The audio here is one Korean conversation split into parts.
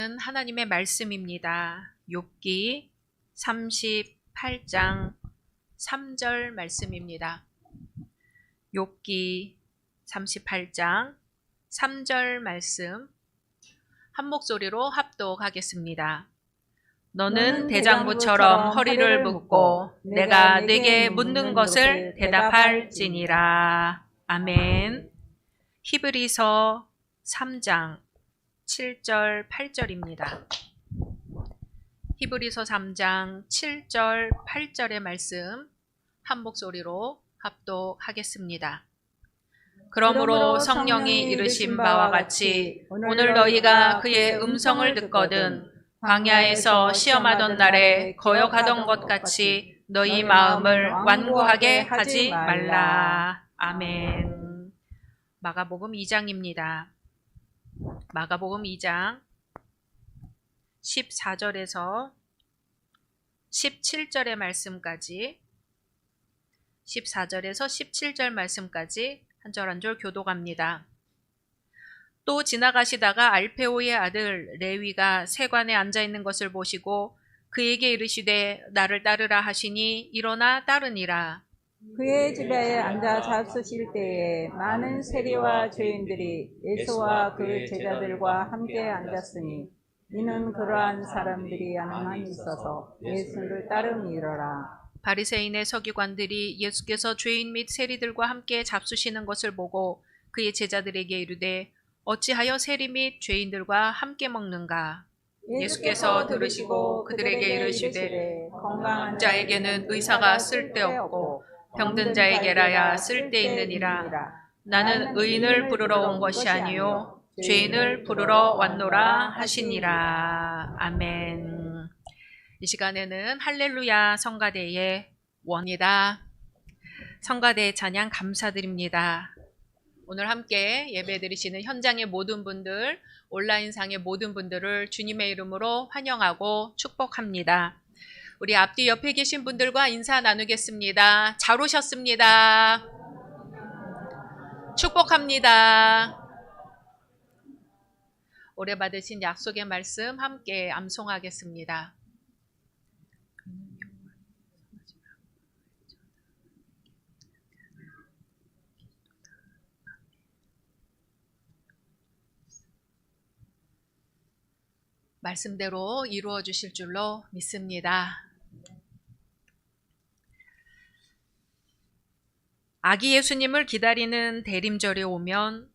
하나님의 말씀입니다. 욥기 38장 3절 말씀입니다. 욥기 38장 3절 말씀 한 목소리로 합독하겠습니다. 너는 대장부처럼 허리를 묶고 내가 네게 묻는 것을 대답할지니라. 아멘. 히브리서 3장 7절 8절입니다. 히브리서 3장 7절 8절의 말씀 한 목소리로 합독하겠습니다. 그러므로 성령이 이르신 바와 같이 오늘 너희가 그의 음성을 듣거든 광야에서 시험하던 날에 거역하던 것 같이 너희 마음을 완고하게 하지 말라. 아멘. 마가복음 2장입니다. 마가복음 2장 14절에서 17절의 말씀까지 14절에서 17절 말씀까지 한 절 한 절 교독합니다. 또 지나가시다가 알페오의 아들 레위가 세관에 앉아있는 것을 보시고 그에게 이르시되 나를 따르라 하시니 일어나 따르니라. 그의 집에 앉아 잡수실 때에 많은 세리와 죄인들이 예수와 그 제자들과 함께 앉았으니 이는 그러한 사람들이 하나만 있어서 예수를 따름이러라. 바리새인의 서기관들이 예수께서 죄인 및 세리들과 함께 잡수시는 것을 보고 그의 제자들에게 이르되 어찌하여 세리 및 죄인들과 함께 먹는가? 예수께서 들으시고 그들에게 이르시되 건강한 자에게는 의사가 쓸데없고 병든 자에게라야 쓸데있느니라. 나는 의인을 부르러 온 것이 아니요 죄인을 부르러 왔노라 하시니라. 아멘. 이 시간에는 할렐루야 성가대의 원이다. 성가대 찬양 감사드립니다. 오늘 함께 예배드리시는 현장의 모든 분들, 온라인상의 모든 분들을 주님의 이름으로 환영하고 축복합니다. 우리 앞뒤 옆에 계신 분들과 인사 나누겠습니다. 잘 오셨습니다. 축복합니다. 올해 받으신 약속의 말씀 함께 암송하겠습니다. 말씀대로 이루어 주실 줄로 믿습니다. 아기 예수님을 기다리는 대림절이 오면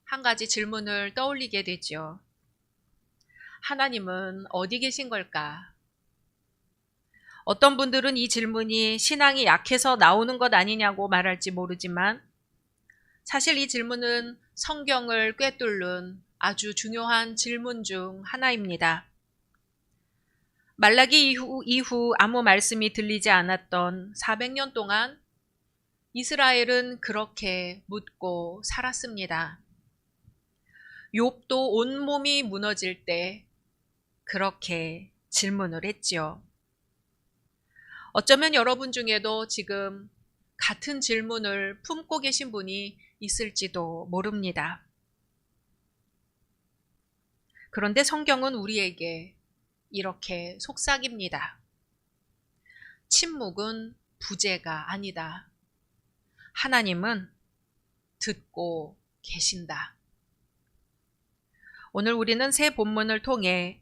한 가지 질문을 떠올리게 되죠. 하나님은 어디 계신 걸까? 어떤 분들은 이 질문이 신앙이 약해서 나오는 것 아니냐고 말할지 모르지만 사실 이 질문은 성경을 꿰뚫는 아주 중요한 질문 중 하나입니다. 말라기 이후 아무 말씀이 들리지 않았던 400년 동안 이스라엘은 그렇게 묻고 살았습니다. 욥도 온몸이 무너질 때 그렇게 질문을 했지요. 어쩌면 여러분 중에도 지금 같은 질문을 품고 계신 분이 있을지도 모릅니다. 그런데 성경은 우리에게 이렇게 속삭입니다. 침묵은 부재가 아니다. 하나님은 듣고 계신다. 오늘 우리는 새 본문을 통해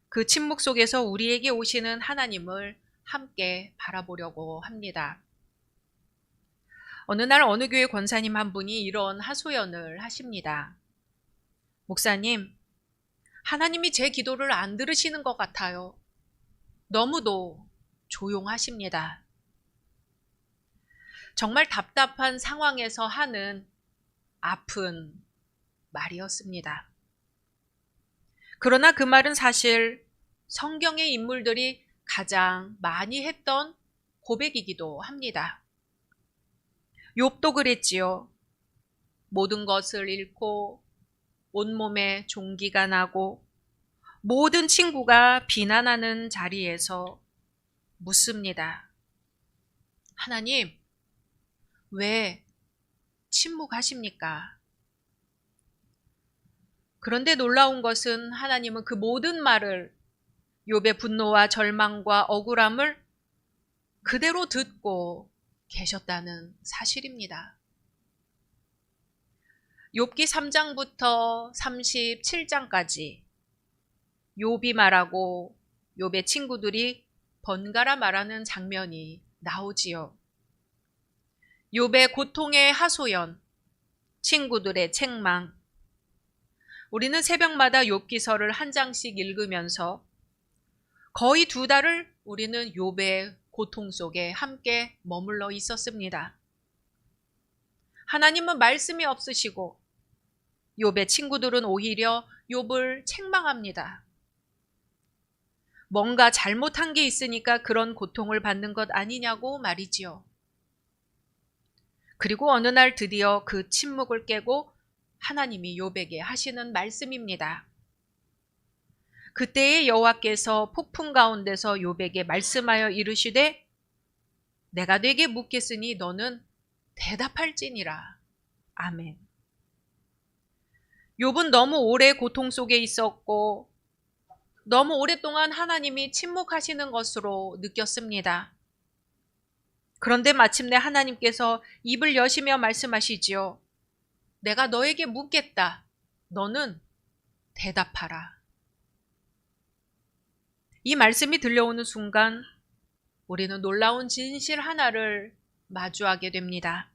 그 침묵 속에서 우리에게 오시는 하나님을 함께 바라보려고 합니다. 어느 날 어느 교회 권사님 한 분이 이런 하소연을 하십니다. 목사님, 하나님이 제 기도를 안 들으시는 것 같아요. 너무도 조용하십니다. 정말 답답한 상황에서 하는 아픈 말이었습니다. 그러나 그 말은 사실 성경의 인물들이 가장 많이 했던 고백이기도 합니다. 욥도 그랬지요. 모든 것을 잃고 온몸에 종기가 나고 모든 친구가 비난하는 자리에서 묻습니다. 하나님, 왜 침묵하십니까? 그런데 놀라운 것은 하나님은 그 모든 말을, 욥의 분노와 절망과 억울함을 그대로 듣고 계셨다는 사실입니다. 욥기 3장부터 37장까지 욥이 말하고 욥의 친구들이 번갈아 말하는 장면이 나오지요. 욥의 고통의 하소연, 친구들의 책망. 우리는 새벽마다 욥기서를 한 장씩 읽으면서 거의 2달을 우리는 욥의 고통 속에 함께 머물러 있었습니다. 하나님은 말씀이 없으시고 욥의 친구들은 오히려 욥을 책망합니다. 뭔가 잘못한 게 있으니까 그런 고통을 받는 것 아니냐고 말이지요. 그리고 어느 날 드디어 그 침묵을 깨고 하나님이 욥에게 하시는 말씀입니다. 그때의 여호와께서 폭풍 가운데서 욥에게 말씀하여 이르시되 내가 네게 묻겠으니 너는 대답할지니라. 아멘. 욥은 너무 오래 고통 속에 있었고 너무 오랫동안 하나님이 침묵하시는 것으로 느꼈습니다. 그런데 마침내 하나님께서 입을 여시며 말씀하시지요. 내가 너에게 묻겠다. 너는 대답하라. 이 말씀이 들려오는 순간 우리는 놀라운 진실 하나를 마주하게 됩니다.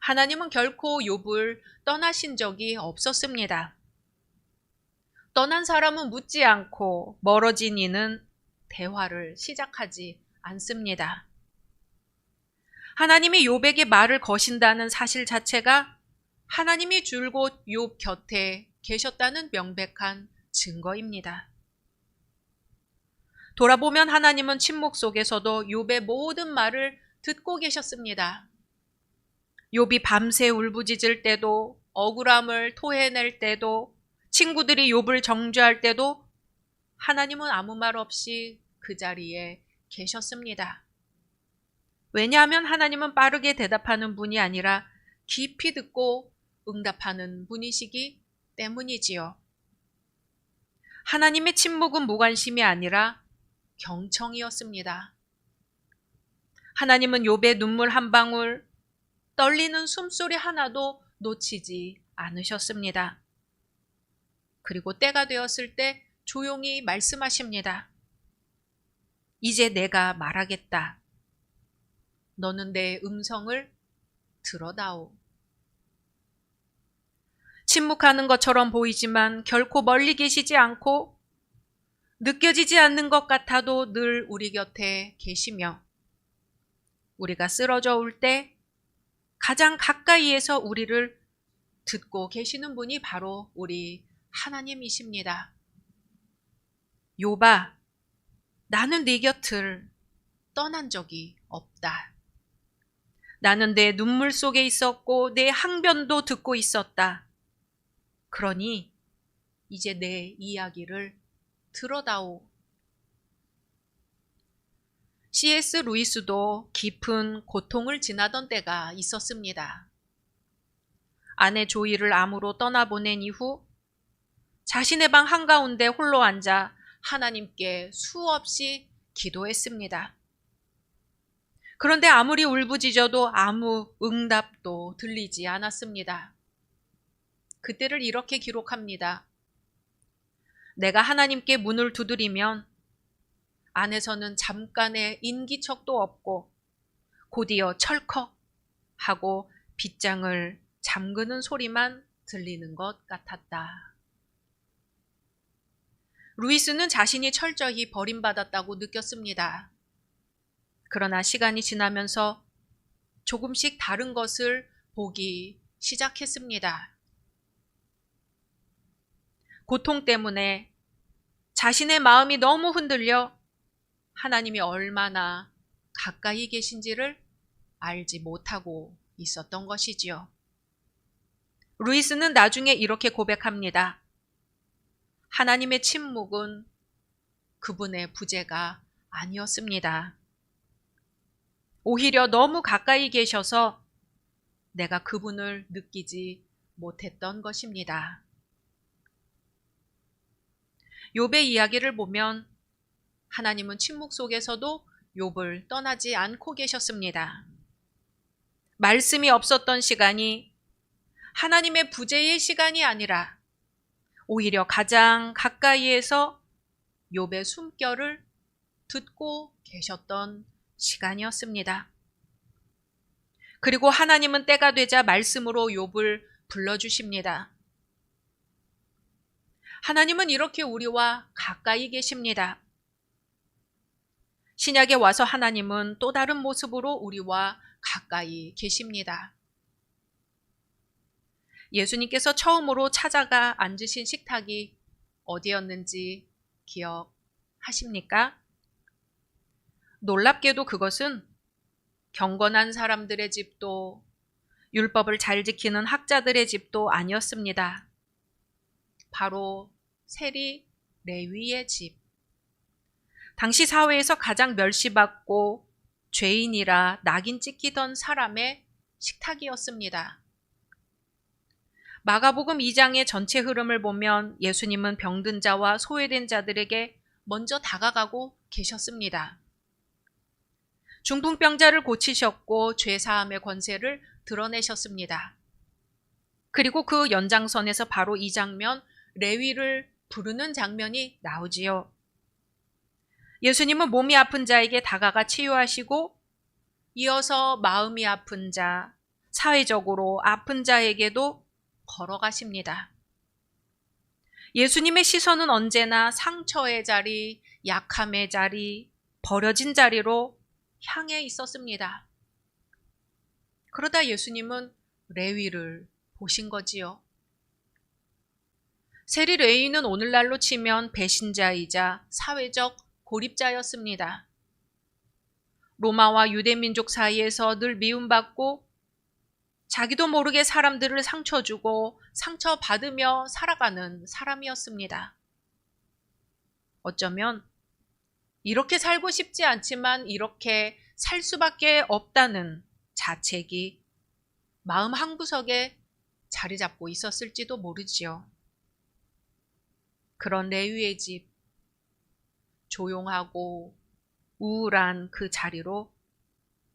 하나님은 결코 욥을 떠나신 적이 없었습니다. 떠난 사람은 묻지 않고 멀어진 이는 대화를 시작하지 않습니다. 하나님이 욥에게 말을 거신다는 사실 자체가 하나님이 줄곧 욥 곁에 계셨다는 명백한 증거입니다. 돌아보면 하나님은 침묵 속에서도 욥의 모든 말을 듣고 계셨습니다. 욥이 밤새 울부짖을 때도, 억울함을 토해낼 때도, 친구들이 욥을 정죄할 때도 하나님은 아무 말 없이 그 자리에 계셨습니다. 왜냐하면 하나님은 빠르게 대답하는 분이 아니라 깊이 듣고 응답하는 분이시기 때문이지요. 하나님의 침묵은 무관심이 아니라 경청이었습니다. 하나님은 욥의 눈물 한 방울, 떨리는 숨소리 하나도 놓치지 않으셨습니다. 그리고 때가 되었을 때 조용히 말씀하십니다. 이제 내가 말하겠다. 너는 내 음성을 들어다오. 침묵하는 것처럼 보이지만 결코 멀리 계시지 않고 느껴지지 않는 것 같아도 늘 우리 곁에 계시며 우리가 쓰러져 올 때 가장 가까이에서 우리를 듣고 계시는 분이 바로 우리 하나님이십니다. 욥아, 나는 네 곁을 떠난 적이 없다. 나는 내 눈물 속에 있었고 내 항변도 듣고 있었다. 그러니 이제 내 이야기를 들어다오. C.S. 루이스도 깊은 고통을 지나던 때가 있었습니다. 아내 조이를 암으로 떠나보낸 이후 자신의 방 한가운데 홀로 앉아 하나님께 수없이 기도했습니다. 그런데 아무리 울부짖어도 아무 응답도 들리지 않았습니다. 그때를 이렇게 기록합니다. 내가 하나님께 문을 두드리면 안에서는 잠깐의 인기척도 없고 곧이어 철컥 하고 빗장을 잠그는 소리만 들리는 것 같았다. 루이스는 자신이 철저히 버림받았다고 느꼈습니다. 그러나 시간이 지나면서 조금씩 다른 것을 보기 시작했습니다. 고통 때문에 자신의 마음이 너무 흔들려 하나님이 얼마나 가까이 계신지를 알지 못하고 있었던 것이지요. 루이스는 나중에 이렇게 고백합니다. 하나님의 침묵은 그분의 부재가 아니었습니다. 오히려 너무 가까이 계셔서 내가 그분을 느끼지 못했던 것입니다. 욥의 이야기를 보면 하나님은 침묵 속에서도 욥을 떠나지 않고 계셨습니다. 말씀이 없었던 시간이 하나님의 부재의 시간이 아니라 오히려 가장 가까이에서 욥의 숨결을 듣고 계셨던 시간이었습니다. 그리고 하나님은 때가 되자 말씀으로 욥을 불러주십니다. 하나님은 이렇게 우리와 가까이 계십니다. 신약에 와서 하나님은 또 다른 모습으로 우리와 가까이 계십니다. 예수님께서 처음으로 찾아가 앉으신 식탁이 어디였는지 기억하십니까? 놀랍게도 그것은 경건한 사람들의 집도 율법을 잘 지키는 학자들의 집도 아니었습니다. 바로 세리 레위의 집. 당시 사회에서 가장 멸시받고 죄인이라 낙인 찍히던 사람의 식탁이었습니다. 마가복음 2장의 전체 흐름을 보면 예수님은 병든 자와 소외된 자들에게 먼저 다가가고 계셨습니다. 중풍병자를 고치셨고 죄사함의 권세를 드러내셨습니다. 그리고 그 연장선에서 바로 이 장면, 레위를 부르는 장면이 나오지요. 예수님은 몸이 아픈 자에게 다가가 치유하시고 이어서 마음이 아픈 자, 사회적으로 아픈 자에게도 걸어가십니다. 예수님의 시선은 언제나 상처의 자리, 약함의 자리, 버려진 자리로 향해 있었습니다. 그러다 예수님은 레위를 보신 거지요. 세리 레위는 오늘날로 치면 배신자이자 사회적 고립자였습니다. 로마와 유대민족 사이에서 늘 미움받고 자기도 모르게 사람들을 상처 주고 상처받으며 살아가는 사람이었습니다. 어쩌면 이렇게 살고 싶지 않지만 이렇게 살 수밖에 없다는 자책이 마음 한구석에 자리 잡고 있었을지도 모르지요. 그런 레위의 집, 조용하고 우울한 그 자리로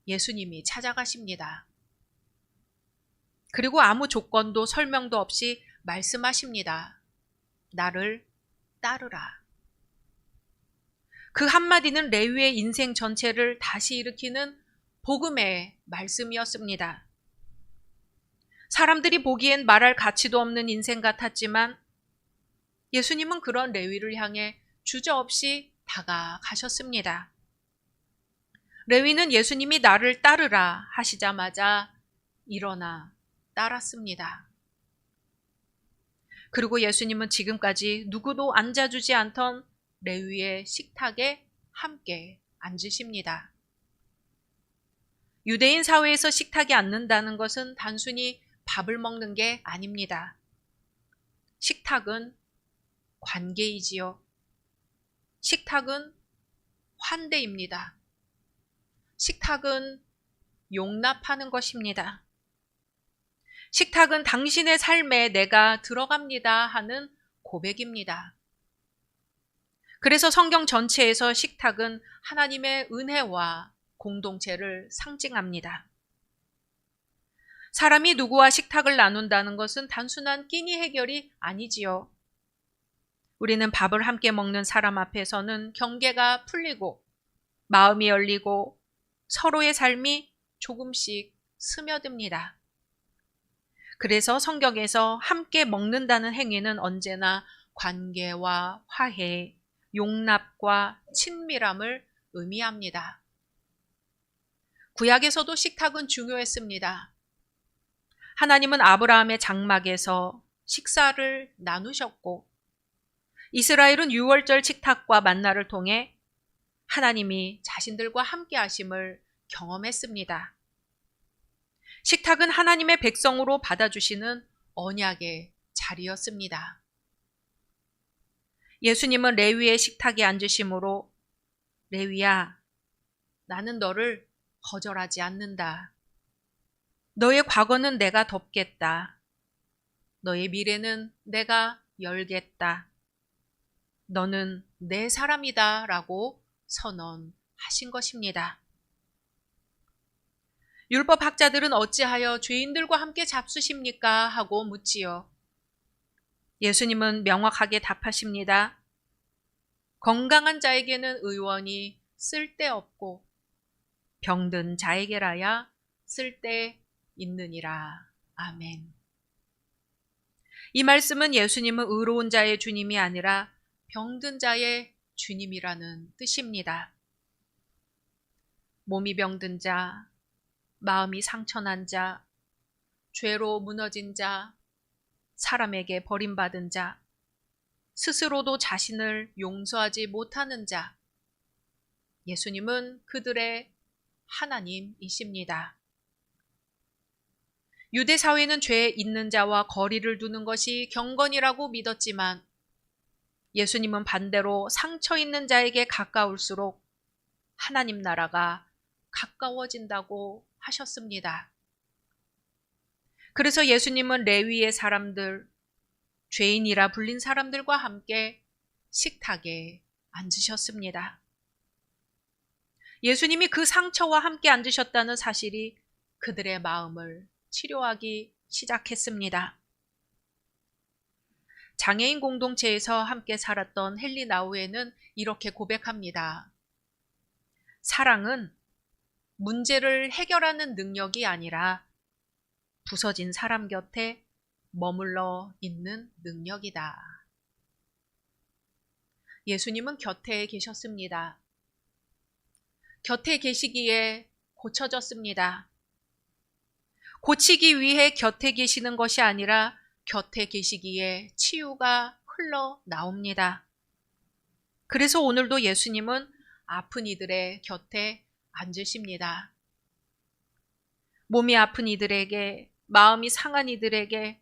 예수님이 찾아가십니다. 그리고 아무 조건도 설명도 없이 말씀하십니다. 나를 따르라. 그 한마디는 레위의 인생 전체를 다시 일으키는 복음의 말씀이었습니다. 사람들이 보기엔 말할 가치도 없는 인생 같았지만 예수님은 그런 레위를 향해 주저없이 다가가셨습니다. 레위는 예수님이 나를 따르라 하시자마자 일어나 따랐습니다. 그리고 예수님은 지금까지 누구도 앉아주지 않던 레위의 식탁에 함께 앉으십니다. 유대인 사회에서 식탁에 앉는다는 것은 단순히 밥을 먹는 게 아닙니다. 식탁은 관계이지요. 식탁은 환대입니다. 식탁은 용납하는 것입니다. 식탁은 당신의 삶에 내가 들어갑니다 하는 고백입니다. 그래서 성경 전체에서 식탁은 하나님의 은혜와 공동체를 상징합니다. 사람이 누구와 식탁을 나눈다는 것은 단순한 끼니 해결이 아니지요. 우리는 밥을 함께 먹는 사람 앞에서는 경계가 풀리고 마음이 열리고 서로의 삶이 조금씩 스며듭니다. 그래서 성경에서 함께 먹는다는 행위는 언제나 관계와 화해, 용납과 친밀함을 의미합니다. 구약에서도 식탁은 중요했습니다. 하나님은 아브라함의 장막에서 식사를 나누셨고 이스라엘은 유월절 식탁과 만나를 통해 하나님이 자신들과 함께 하심을 경험했습니다. 식탁은 하나님의 백성으로 받아주시는 언약의 자리였습니다. 예수님은 레위의 식탁에 앉으심으로 레위야, 나는 너를 거절하지 않는다. 너의 과거는 내가 덮겠다. 너의 미래는 내가 열겠다. 너는 내 사람이다 라고 선언하신 것입니다. 율법학자들은 어찌하여 죄인들과 함께 잡수십니까? 하고 묻지요. 예수님은 명확하게 답하십니다. 건강한 자에게는 의원이 쓸데없고 병든 자에게라야 쓸데있느니라. 아멘. 이 말씀은 예수님은 의로운 자의 주님이 아니라 병든 자의 주님이라는 뜻입니다. 몸이 병든 자, 마음이 상처난 자, 죄로 무너진 자, 사람에게 버림받은 자, 스스로도 자신을 용서하지 못하는 자, 예수님은 그들의 하나님이십니다. 유대 사회는 죄 있는 자와 거리를 두는 것이 경건이라고 믿었지만 예수님은 반대로 상처 있는 자에게 가까울수록 하나님 나라가 가까워진다고 하셨습니다. 그래서 예수님은 레위의 사람들, 죄인이라 불린 사람들과 함께 식탁에 앉으셨습니다. 예수님이 그 상처와 함께 앉으셨다는 사실이 그들의 마음을 치료하기 시작했습니다. 장애인 공동체에서 함께 살았던 헨리 나우에는 이렇게 고백합니다. 사랑은 문제를 해결하는 능력이 아니라 부서진 사람 곁에 머물러 있는 능력이다. 예수님은 곁에 계셨습니다. 곁에 계시기에 고쳐졌습니다. 고치기 위해 곁에 계시는 것이 아니라 곁에 계시기에 치유가 흘러나옵니다. 그래서 오늘도 예수님은 아픈 이들의 곁에 앉으십니다. 몸이 아픈 이들에게, 마음이 상한 이들에게,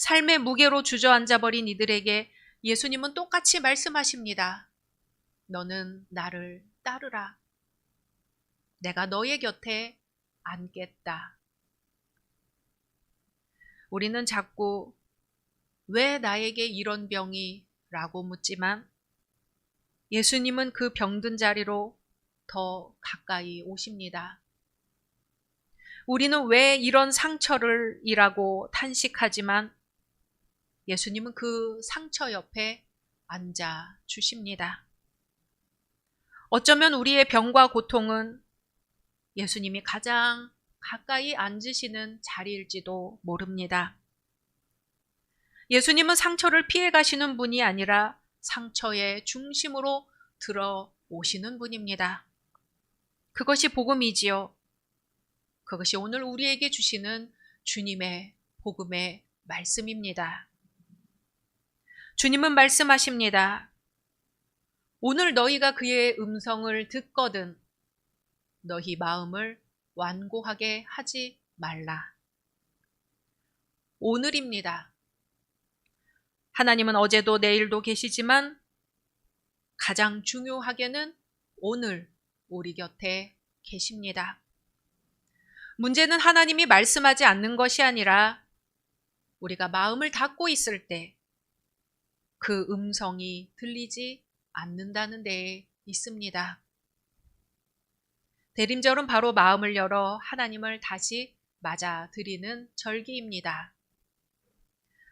삶의 무게로 주저앉아 버린 이들에게 예수님은 똑같이 말씀하십니다. 너는 나를 따르라. 내가 너의 곁에 앉겠다. 우리는 자꾸 왜 나에게 이런 병이? 라고 묻지만 예수님은 그 병든 자리로 더 가까이 오십니다. 우리는 왜 이런 상처를 이라고 탄식하지만 예수님은 그 상처 옆에 앉아 주십니다. 어쩌면 우리의 병과 고통은 예수님이 가장 가까이 앉으시는 자리일지도 모릅니다. 예수님은 상처를 피해 가시는 분이 아니라 상처의 중심으로 들어오시는 분입니다. 그것이 복음이지요. 그것이 오늘 우리에게 주시는 주님의 복음의 말씀입니다. 주님은 말씀하십니다. 오늘 너희가 그의 음성을 듣거든 너희 마음을 완고하게 하지 말라. 오늘입니다. 하나님은 어제도 내일도 계시지만 가장 중요하게는 오늘 우리 곁에 계십니다. 문제는 하나님이 말씀하지 않는 것이 아니라 우리가 마음을 닫고 있을 때 그 음성이 들리지 않는다는 데에 있습니다. 대림절은 바로 마음을 열어 하나님을 다시 맞아들이는 절기입니다.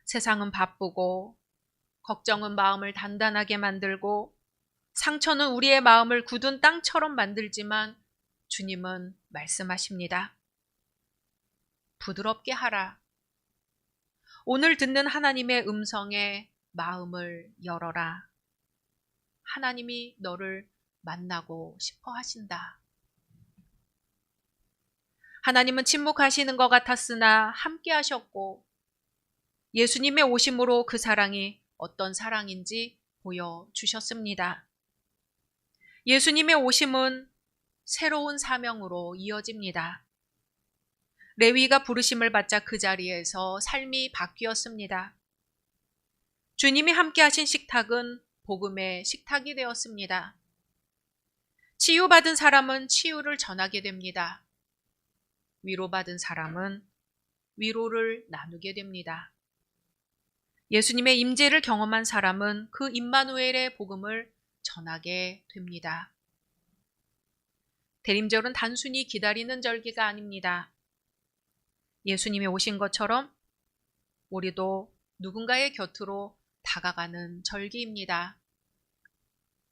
세상은 바쁘고 걱정은 마음을 단단하게 만들고 상처는 우리의 마음을 굳은 땅처럼 만들지만 주님은 말씀하십니다. 부드럽게 하라. 오늘 듣는 하나님의 음성에 마음을 열어라. 하나님이 너를 만나고 싶어 하신다. 하나님은 침묵하시는 것 같았으나 함께 하셨고 예수님의 오심으로 그 사랑이 어떤 사랑인지 보여주셨습니다. 예수님의 오심은 새로운 사명으로 이어집니다. 레위가 부르심을 받자 그 자리에서 삶이 바뀌었습니다. 주님이 함께 하신 식탁은 복음의 식탁이 되었습니다. 치유받은 사람은 치유를 전하게 됩니다. 위로받은 사람은 위로를 나누게 됩니다. 예수님의 임재를 경험한 사람은 그 임마누엘의 복음을 전하게 됩니다. 대림절은 단순히 기다리는 절기가 아닙니다. 예수님이 오신 것처럼 우리도 누군가의 곁으로 다가가는 절기입니다.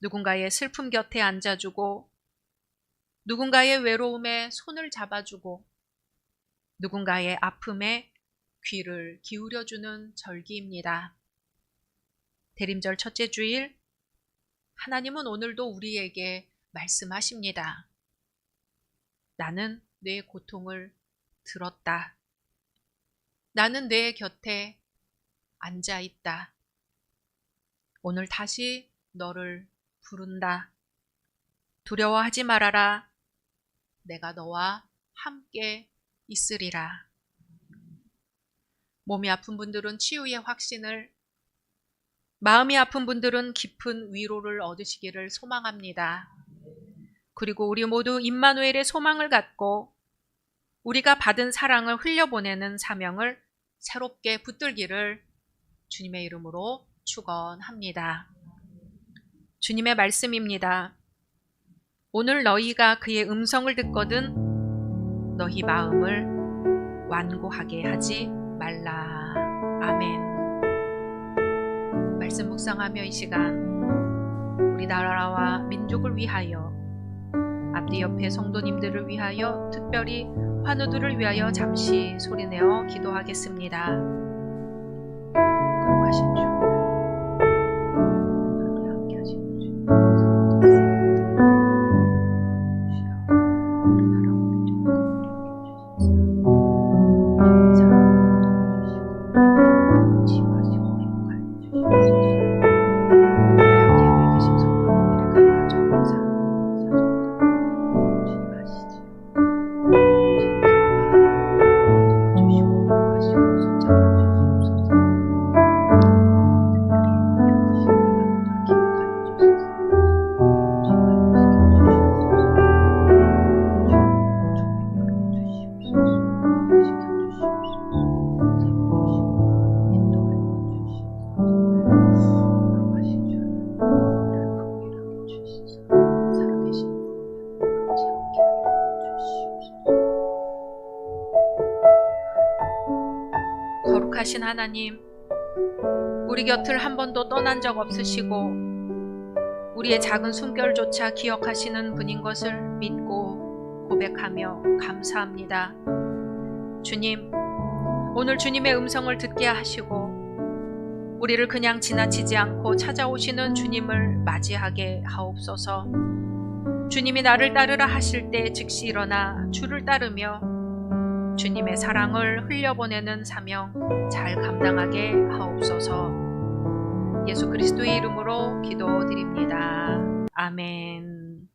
누군가의 슬픔 곁에 앉아주고, 누군가의 외로움에 손을 잡아주고, 누군가의 아픔에 귀를 기울여주는 절기입니다. 대림절 첫째 주일, 하나님은 오늘도 우리에게 말씀하십니다. 나는 내 고통을 들었다. 나는 내 곁에 앉아 있다. 오늘 다시 너를 부른다. 두려워하지 말아라. 내가 너와 함께 있으리라. 몸이 아픈 분들은 치유의 확신을, 마음이 아픈 분들은 깊은 위로를 얻으시기를 소망합니다. 그리고 우리 모두 임마누엘의 소망을 갖고 우리가 받은 사랑을 흘려보내는 사명을 새롭게 붙들기를 주님의 이름으로 축원합니다. 주님의 말씀입니다. 오늘 너희가 그의 음성을 듣거든 너희 마음을 완고하게 하지 말라. 아멘. 말씀 묵상하며 이 시간 우리 나라와 민족을 위하여, 앞뒤 옆에 성도님들을 위하여, 특별히 환우들을 위하여 잠시 소리내어 기도하겠습니다. 거룩하신 주, 우리 함께 하시는 주, 우리 나라와 민족을 거룩하게 해주시옵소서. 치유하시고 행복하게 해주시옵소서. 우리 함께 계신 성도님들의 가정, 사정, 주님하시지. 거룩하신 하나님, 우리 곁을 한 번도 떠난 적 없으시고 우리의 작은 숨결조차 기억하시는 분인 것을 믿고 고백하며 감사합니다. 주님, 오늘 주님의 음성을 듣게 하시고 우리를 그냥 지나치지 않고 찾아오시는 주님을 맞이하게 하옵소서. 주님이 나를 따르라 하실 때 즉시 일어나 주를 따르며 주님의 사랑을 흘려보내는 사명 잘 감당하게 하옵소서. 예수 그리스도의 이름으로 기도드립니다. 아멘.